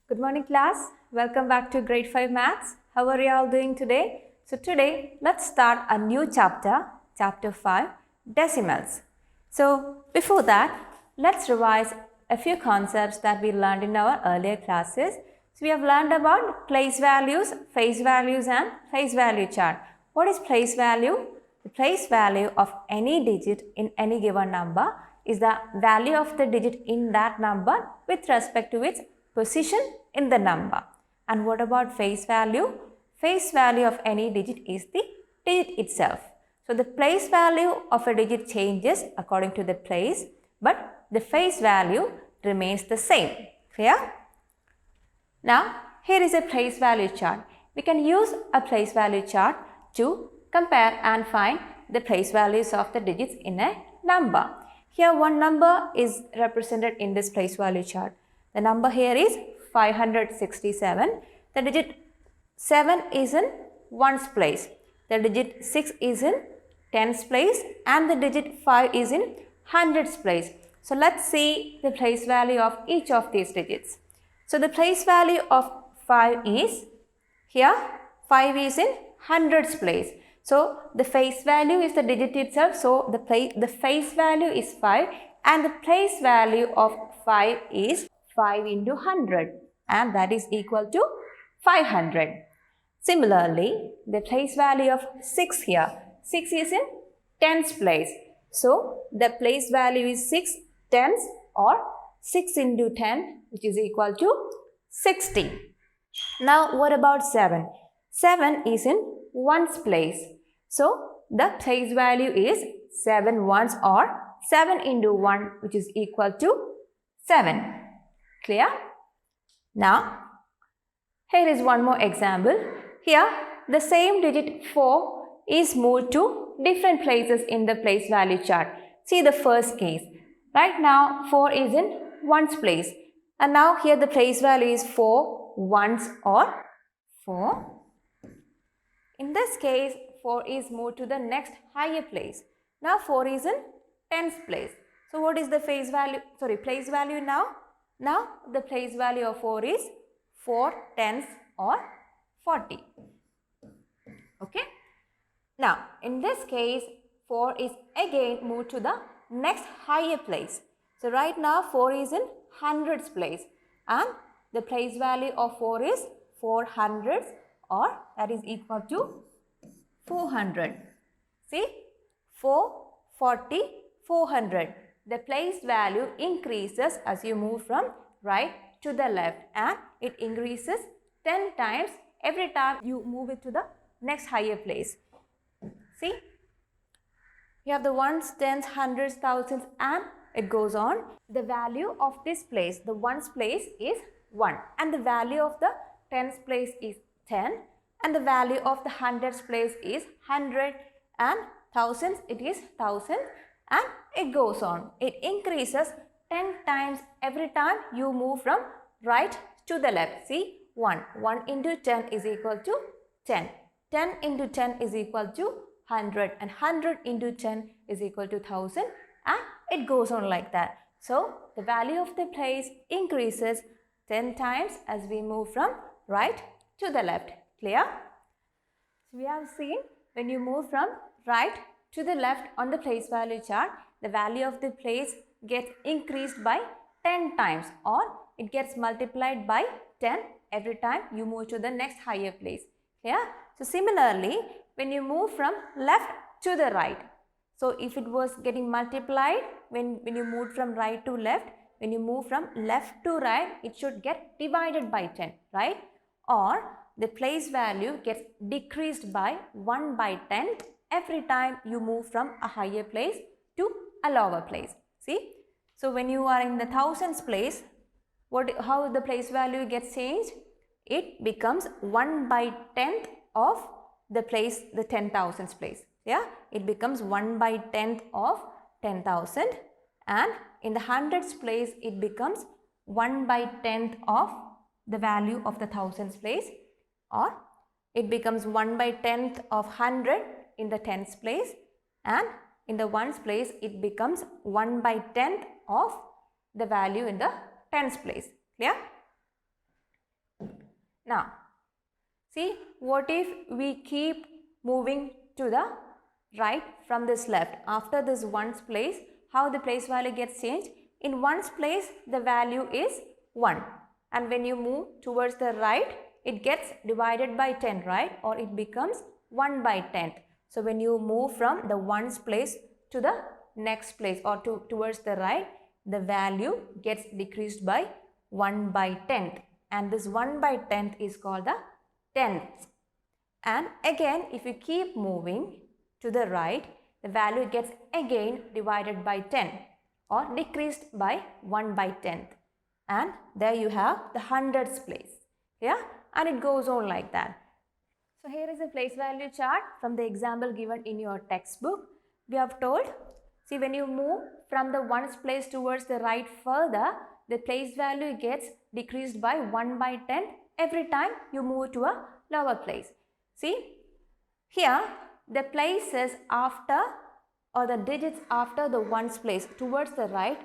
Good morning class. Welcome back to grade 5 maths. How are you all doing today? So today let's start a new chapter, chapter 5, decimals. So before that, let's revise a few concepts that we learned in our earlier classes. So we have learned about place values, phase values and phase value chart. What is place value? The place value of any digit in any given number is the value of the digit in that number with respect to its position in the number. And what about phase value? Phase value of any digit is the digit itself. So the place value of a digit changes according to the place, but the phase value remains the same. Clear? Now, here is a place value chart. We can use a place value chart to compare and find the place values of the digits in a number. Here one number is represented in this place value chart. The number here is 567. The digit 7 is in ones place. The digit 6 is in tens place and the digit 5 is in hundreds place. So let's see the place value of each of these digits. So the place value of 5 is, here 5 is in hundreds place. So the face value is the digit itself. So the face value is 5 and the place value of 5 is 5 into 100 and that is equal to 500. Similarly, the place value of 6 here, 6 is in tens place. So the place value is 6 tens or 6 into 10 which is equal to 60. Now what about 7? 7 is in ones place. So the place value is 7 ones or 7 into 1 which is equal to 7. Clear? Now here is one more example. Here the same digit 4 is moved to different places in the place value chart. See the first case. Right now 4 is in ones place and now here the place value is 4 ones or 4. In this case 4 is moved to the next higher place. Now 4 is in tens place. So what is the place value now? Now the place value of 4 is 4 tens or 40. Okay. Now in this case 4 is again moved to the next higher place. So right now 4 is in hundreds place and the place value of 4 is 4 hundredths or that is equal to 400. See 4, 40, 400. The place value increases as you move from right to the left and it increases 10 times every time you move it to the next higher place. See, you have the ones, tens, hundreds, thousands and it goes on. The value of this place, the ones place is 1 and the value of the tens place is 10 and the value of the hundreds place is 100 and thousands it is 1000 and it goes on. It increases 10 times every time you move from right to the left. See 1 into 10 is equal to 10. 10 into 10 is equal to 100 and 100 into 10 is equal to 1000 and it goes on like that. So the value of the place increases 10 times as we move from right to the left. Clear? So we have seen when you move from right to the left on the place value chart, the value of the place gets increased by 10 times or it gets multiplied by 10 every time you move to the next higher place. Clear? So similarly, when you move from left to the right, so if it was getting multiplied when you moved from right to left, when you move from left to right, it should get divided by 10, right? Or the place value gets decreased by 1 by 10 every time you move from a higher place to a lower place. See? So when you are in the thousands place, how the place value gets changed? It becomes 1 by 10th of the place, the 10,000s place. Yeah? It becomes 1 by 10th of 10,000 and in the hundreds place it becomes 1 by 10th of the value of the thousands place or it becomes 1 by 10th of 100 in the tens place and in the ones place it becomes 1 by 10th of the value in the tens place. Clear? Now, see, what if we keep moving to the right from this left? After this ones place, how the place value gets changed? In ones place, the value is 1. And when you move towards the right, it gets divided by 10, right? Or it becomes 1 by 10. So when you move from the ones place to the next place or towards the right, the value gets decreased by 1 by 10th. And this 1 by 10th is called the tenths. And again, if you keep moving to the right, the value gets again divided by 10 or decreased by 1 by 10th. And there you have the hundredths place. Yeah, and it goes on like that. So here is a place value chart from the example given in your textbook. We have told, see, when you move from the ones place towards the right further, the place value gets decreased by 1 by 10 every time you move to a lower place. See, here the places after or the digits after the ones place towards the right,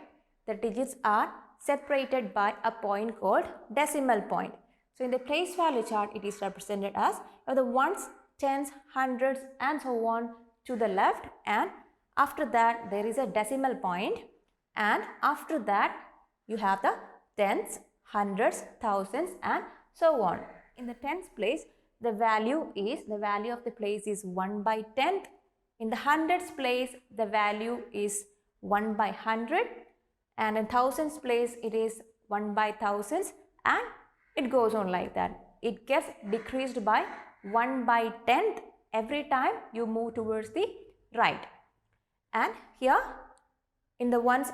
the digits are separated by a point called decimal point. So in the place value chart, it is represented as the ones, tens, hundreds and so on to the left, and after that there is a decimal point, and after that you have the tenths, hundreds, thousands and so on. In the tens place, the value of the place is 1 by 10th. In the hundreds place, the value is 1 by 100, and in thousands place it is 1 by thousands, and it goes on like that. It gets decreased by 1 by 10th every time you move towards the right. And here in the ones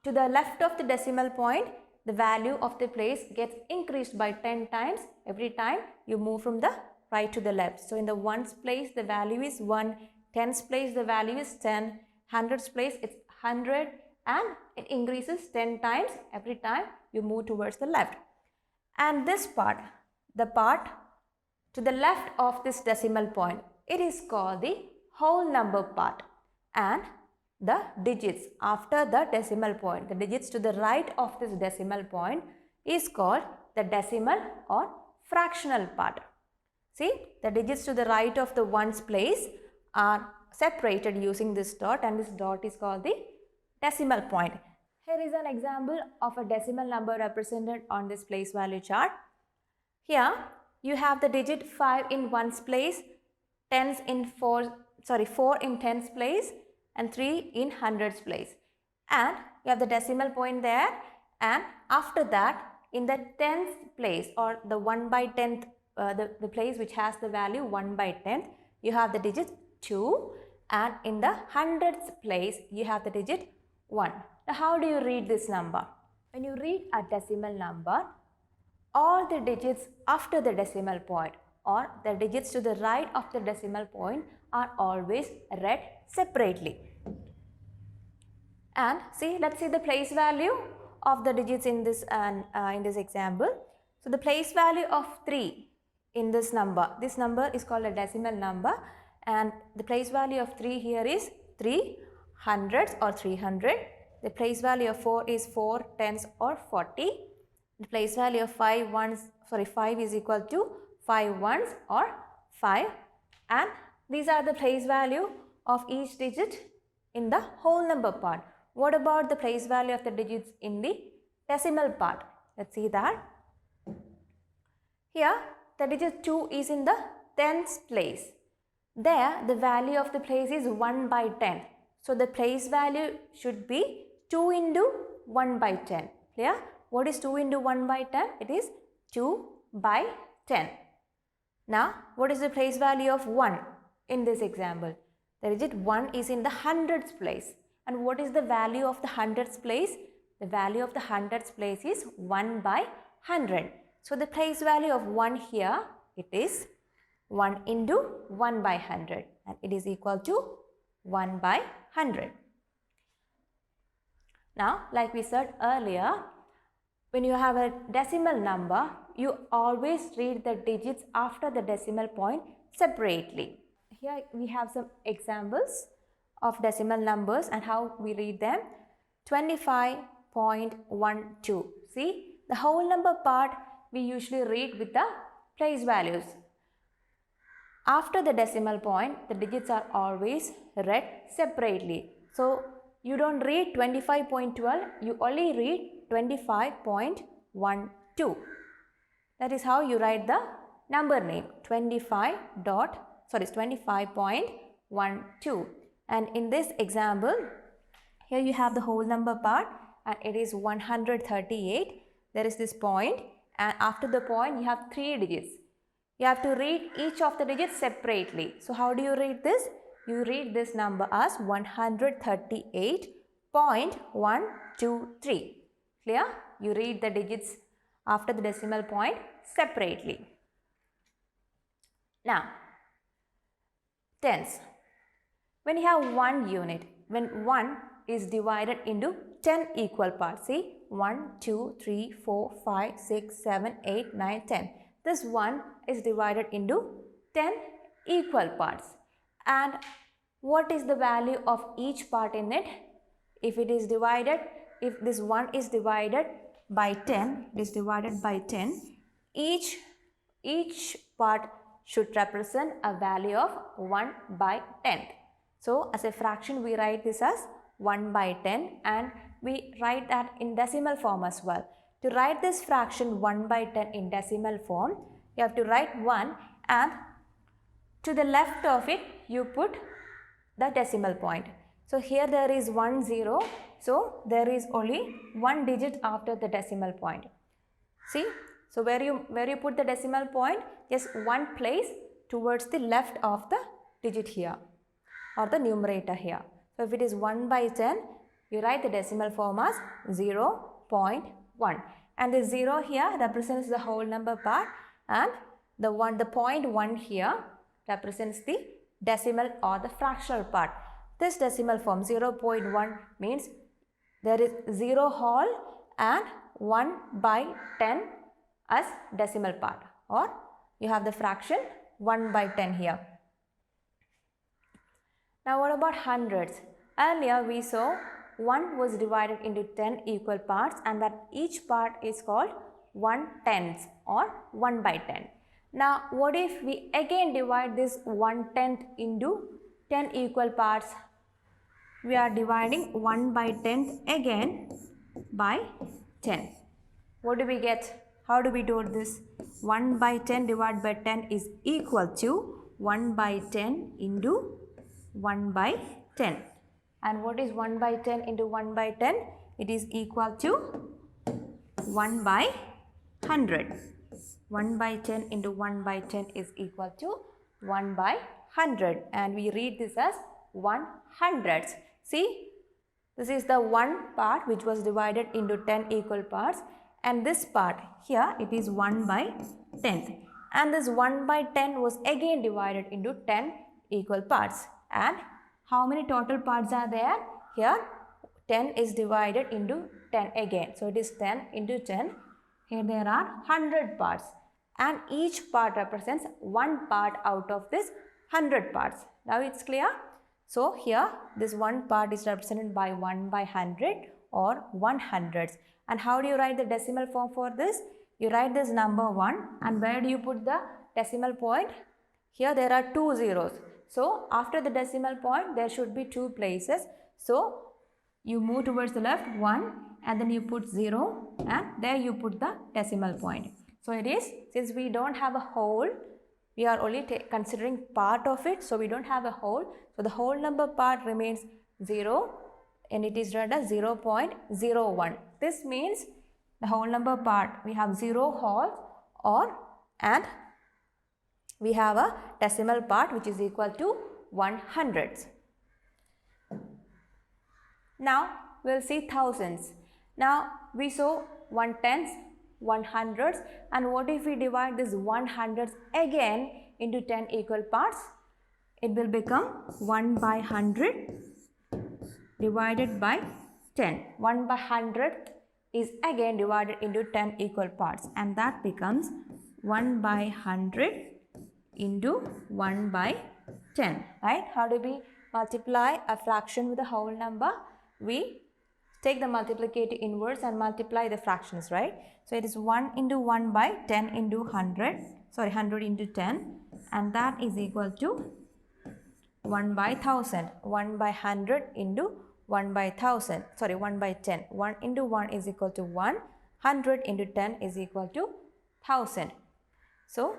to the left of the decimal point, the value of the place gets increased by 10 times every time you move from the right to the left. So in the ones place, the value is 1, tens place, the value is 10, hundreds place, it's 100, and it increases 10 times every time you move towards the left. And this part, the part to the left of this decimal point, it is called the whole number part, and the digits after the decimal point, the digits to the right of this decimal point is called the decimal or fractional part. See, the digits to the right of the ones place are separated using this dot, and this dot is called the decimal point. Here is an example of a decimal number represented on this place value chart. Here you have the digit 5 in ones place, 4 in tens place, and 3 in hundreds place, and you have the decimal point there, and after that in the tens place or the 1 by 10th, the place which has the value 1 by 10th, you have the digit 2, and in the hundredths place you have the digit 1. Now how do you read this number? When you read a decimal number, all the digits after the decimal point or the digits to the right of the decimal point are always read separately. And see, let's see the place value of the digits in this example. So the place value of 3 in this number is called a decimal number, and the place value of 3 here is 3 hundredths or 300. The place value of 4 is 4 tenths or 40. The place value of 5 is equal to 5 ones or 5, and these are the place value of each digit in the whole number part. What about the place value of the digits in the decimal part? Let's see that. Here the digit 2 is in the tens place. There the value of the place is 1 by 10. So the place value should be 2 into 1 by 10. Clear? What is 2 into 1 by 10? It is 2 by 10. Now what is the place value of 1 in this example? The digit 1 is in the hundredths place. And what is the value of the hundredths place? The value of the hundredths place is 1 by 100. So the place value of 1 here, it is 1 into 1 by 100, and it is equal to 1 by 100. Now, like we said earlier, when you have a decimal number, you always read the digits after the decimal point separately. Here we have some examples of decimal numbers and how we read them. 25.12. See, the whole number part we usually read with the place values. After the decimal point, the digits are always read separately. So, you don't read 25.12, you only read 25.12. That is how you write the number name 25.12. And in this example, here you have the whole number part and it is 138. There is this point and after the point you have 3 digits. You have to read each of the digits separately. So how do you read this? You read this number as 138.123. Clear? You read the digits after the decimal point separately. Now, tens. When you have one unit, when 1 is divided into 10 equal parts, see 1, 2, 3, 4, 5, 6, 7, 8, 9, 10. This 1 is divided into 10 equal parts. And what is the value of each part in it? If it is divided, if this 1 is divided by 10, it is divided by 10, each part should represent a value of 1 by 10. So, as a fraction, we write this as 1 by 10 and we write that in decimal form as well. To write this fraction 1 by 10 in decimal form, you have to write 1 and to the left of it, you put the decimal point. So, here there is 1 0. So, there is only one digit after the decimal point. See? So, where you put the decimal point, just one place towards the left of the digit here or the numerator here. So, if it is 1 by 10, you write the decimal form as 0.1 and the 0 here represents the whole number part and the 0.1 here represents the decimal or the fractional part. This decimal form 0.1 means there is 0 whole and 1 by 10 as decimal part, or you have the fraction 1 by 10 here. Now what about hundreds? Earlier we saw 1 was divided into 10 equal parts and that each part is called 1/10 or 1 by 10. Now what if we again divide this 1/10 into 10 equal parts? We are dividing 1 by 10 again by 10. What do we get? How do we do this? 1 by 10 divided by 10 is equal to 1 by 10 into 1 by 10. And what is 1 by 10 into 1 by 10? It is equal to 1 by 100. 1 by 10 into 1 by 10 is equal to 1 by 100. And we read this as 1/100ths. See, this is the one part which was divided into 10 equal parts. And this part here, it is 1 by 10th. And this 1 by 10 was again divided into 10 equal parts. And how many total parts are there? Here 10 is divided into 10 again. So, it is 10 into 10. Here there are 100 parts. And each part represents one part out of this 100 parts. Now, it's clear? So, here this one part is represented by 1 by 100 or 1/100ths. And how do you write the decimal form for this? You write this number 1 and where do you put the decimal point? Here there are 2 zeros. So, after the decimal point there should be 2 places. So, you move towards the left 1 and then you put 0 and there you put the decimal point. So, it is, since we don't have a whole, we are only considering part of it. So, we don't have a whole. So, the whole number part remains 0 and it is read as 0.01. This means the whole number part, we have 0 whole and we have a decimal part which is equal to 1/100ths. Now, we will see thousands. Now, we saw 1/10ths, 1/100ths, and what if we divide this 1/100ths again into 10 equal parts? It will become 1 by 100 divided by 10. 1 by 100th is again divided into 10 equal parts and that becomes 1 by 100 into 1 by 10, right? How do we multiply a fraction with a whole number? We take the multiplicative inverse and multiply the fractions, right? So it is 1 into 1 by 10 into 100, sorry 100 into 10, and that is equal to 1 by 1000. 1 by 100 into 1 by 1000, sorry 1 by 10. 1 into 1 is equal to 1, 100 into 10 is equal to 1000. So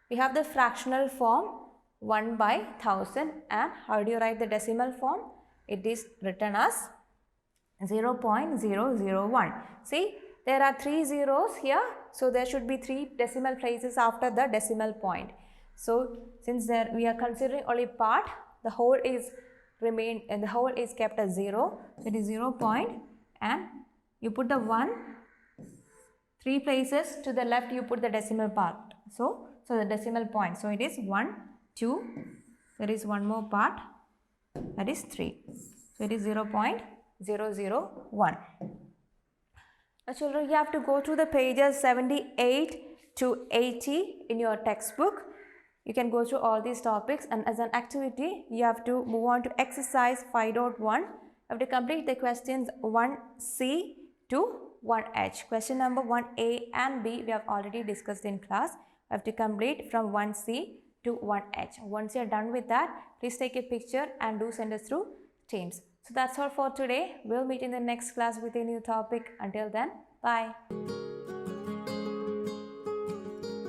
we have the fractional form 1 by 1000, and how do you write the decimal form? It is written as 0.001. See, there are 3 zeros here, so there should be 3 decimal places after the decimal point. So since we are considering only part, the whole is kept as 0. So it is 0 point, and you put the 1, 3 places to the left you put the decimal part. So the decimal point. So it is 1, 2, there is one more part, that is 3. So it is 0.001. Now children, you have to go through the pages 78 to 80 in your textbook. You can go through all these topics, and as an activity, you have to move on to exercise 5.1. You have to complete the questions 1C to 1H. Question number 1A and B we have already discussed in class. You have to complete from 1C to 1H. Once you are done with that, please take a picture and do send us through Teams. So that's all for today. We'll meet in the next class with a new topic. Until then, bye.